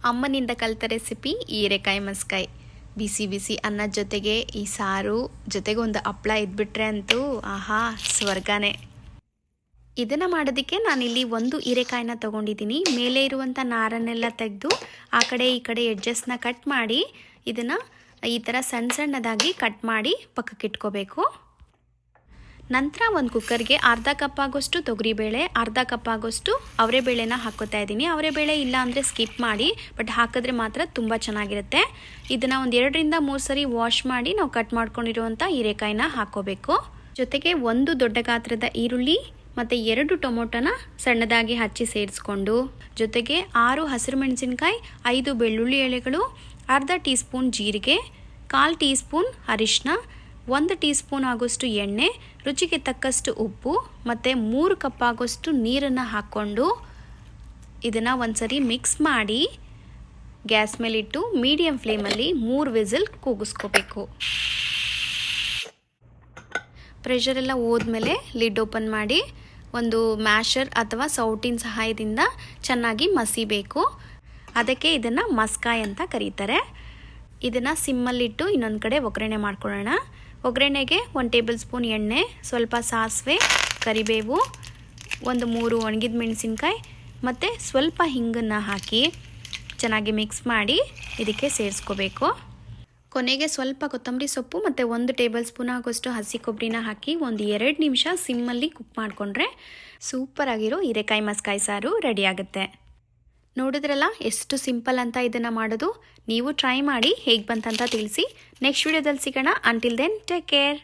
ಅಮ್ಮನಿಂದ ಕಲಿತ ರೆಸಿಪಿ ಹೀರೆಕಾಯಿ ಮಸ್ಕಾಯಿ. ಬಿಸಿ ಬಿಸಿ ಅನ್ನದ ಜೊತೆಗೆ ಈ ಸಾರು ಜೊತೆಗೆ ಒಂದು ಹಪ್ಪಳ ಇದ್ಬಿಟ್ರೆ ಅಂತೂ ಆಹಾ ಸ್ವರ್ಗನೇ. ಇದನ್ನು ಮಾಡೋದಕ್ಕೆ ನಾನಿಲ್ಲಿ ಒಂದು ಹೀರೆಕಾಯಿನ ತೊಗೊಂಡಿದ್ದೀನಿ. ಮೇಲೆ ಇರುವಂಥ ನಾರನ್ನೆಲ್ಲ ತೆಗೆದು ಆ ಕಡೆ ಈ ಕಡೆ ಎಡ್ಜಸ್ನ ಕಟ್ ಮಾಡಿ ಇದನ್ನು ಈ ಥರ ಸಣ್ಣ ಸಣ್ಣದಾಗಿ ಕಟ್ ಮಾಡಿ ಪಕ್ಕಕ್ಕೆ ಇಟ್ಕೋಬೇಕು. ನಂತರ ಒಂದು ಕುಕ್ಕರ್ಗೆ ಅರ್ಧ ಕಪ್ ಆಗೋಷ್ಟು ತೊಗರಿಬೇಳೆ, ಅರ್ಧ ಕಪ್ ಆಗೋಷ್ಟು ಅವರೆಬೇಳೆನ ಹಾಕ್ಕೋತಾ ಇದ್ದೀನಿ. ಅವರೆಬೇಳೆ ಇಲ್ಲ ಅಂದರೆ ಸ್ಕಿಪ್ ಮಾಡಿ, ಬಟ್ ಹಾಕಿದ್ರೆ ಮಾತ್ರ ತುಂಬ ಚೆನ್ನಾಗಿರುತ್ತೆ. ಇದನ್ನು ಒಂದು 2ರಿಂದ 3 ಸರಿ ವಾಶ್ ಮಾಡಿ ನಾವು ಕಟ್ ಮಾಡ್ಕೊಂಡಿರುವಂಥ ಹೀರೆಕಾಯಿನ ಹಾಕ್ಕೋಬೇಕು. ಜೊತೆಗೆ ಒಂದು ದೊಡ್ಡ ಗಾತ್ರದ ಈರುಳ್ಳಿ ಮತ್ತು 2 ಟೊಮೊಟೊನ ಸಣ್ಣದಾಗಿ ಹಚ್ಚಿ ಸೇರಿಸ್ಕೊಂಡು, ಜೊತೆಗೆ 6 ಹಸಿರು ಮೆಣಸಿನ್ಕಾಯಿ, 5 ಬೆಳ್ಳುಳ್ಳಿ ಎಳೆಗಳು, ಅರ್ಧ ಟೀ ಸ್ಪೂನ್ ಜೀರಿಗೆ, 1/4 ಟೀ ಸ್ಪೂನ್ ಅರಿಶಿನ, 1 ಟೀ ಸ್ಪೂನ್ ಆಗೋಷ್ಟು ಎಣ್ಣೆ, ರುಚಿಗೆ ತಕ್ಕಷ್ಟು ಉಪ್ಪು ಮತ್ತು 3 ಕಪ್ ಆಗೋಷ್ಟು ನೀರನ್ನು ಹಾಕ್ಕೊಂಡು ಇದನ್ನು ಒಂದ್ಸರಿ ಮಿಕ್ಸ್ ಮಾಡಿ ಗ್ಯಾಸ್ ಮೇಲಿಟ್ಟು ಮೀಡಿಯಂ ಫ್ಲೇಮಲ್ಲಿ 3 ವಿಸಿಲ್ ಕೂಗಿಸ್ಕೋಬೇಕು. ಪ್ರೆಷರೆಲ್ಲ ಹೋದ್ಮೇಲೆ ಲಿಡ್ ಓಪನ್ ಮಾಡಿ ಒಂದು ಮ್ಯಾಶರ್ ಅಥವಾ ಸೌಟಿನ ಸಹಾಯದಿಂದ ಚೆನ್ನಾಗಿ ಮಸಿಬೇಕು. ಅದಕ್ಕೆ ಇದನ್ನು ಮಸ್ಕಾಯಿ ಅಂತ ಕರೀತಾರೆ. ಇದನ್ನು ಸಿಮ್ಮಲ್ಲಿಟ್ಟು ಇನ್ನೊಂದು ಕಡೆ ಒಗ್ಗರಣೆ ಮಾಡ್ಕೊಳ್ಳೋಣ. ಒಗ್ಗರಣೆಗೆ 1 ಟೇಬಲ್ ಸ್ಪೂನ್ ಎಣ್ಣೆ, ಸ್ವಲ್ಪ ಸಾಸಿವೆ, ಕರಿಬೇವು, 3 ಒಣಗಿದ ಮೆಣಸಿನ್ಕಾಯಿ ಮತ್ತು ಸ್ವಲ್ಪ ಹಿಂಗನ್ನು ಹಾಕಿ ಚೆನ್ನಾಗಿ ಮಿಕ್ಸ್ ಮಾಡಿ ಇದಕ್ಕೆ ಸೇರಿಸ್ಕೋಬೇಕು. ಕೊನೆಗೆ ಸ್ವಲ್ಪ ಕೊತ್ತಂಬರಿ ಸೊಪ್ಪು ಮತ್ತು 1 ಟೇಬಲ್ ಸ್ಪೂನ್ ಆಗೋಷ್ಟು ಹಸಿ ಕೊಬ್ಬರಿನ ಹಾಕಿ ಒಂದು 2 ನಿಮಿಷ ಸಿಮ್ಮಲ್ಲಿ ಕುಕ್ ಮಾಡಿಕೊಂಡ್ರೆ ಸೂಪರಾಗಿರೋ ಹೀರೆಕಾಯಿ ಮಸ್ಕಾಯಿ ಸಾರು ರೆಡಿ ಆಗುತ್ತೆ. ನೋಡಿದ್ರಲ್ಲ ಎಷ್ಟು ಸಿಂಪಲ್ ಅಂತ ಇದನ್ನು ಮಾಡೋದು. ನೀವು ಟ್ರೈ ಮಾಡಿ ಹೇಗೆ ಬಂತಂತ ತಿಳಿಸಿ. ನೆಕ್ಸ್ಟ್ ವಿಡಿಯೋದಲ್ಲಿ ಸಿಗೋಣ. Until then take care.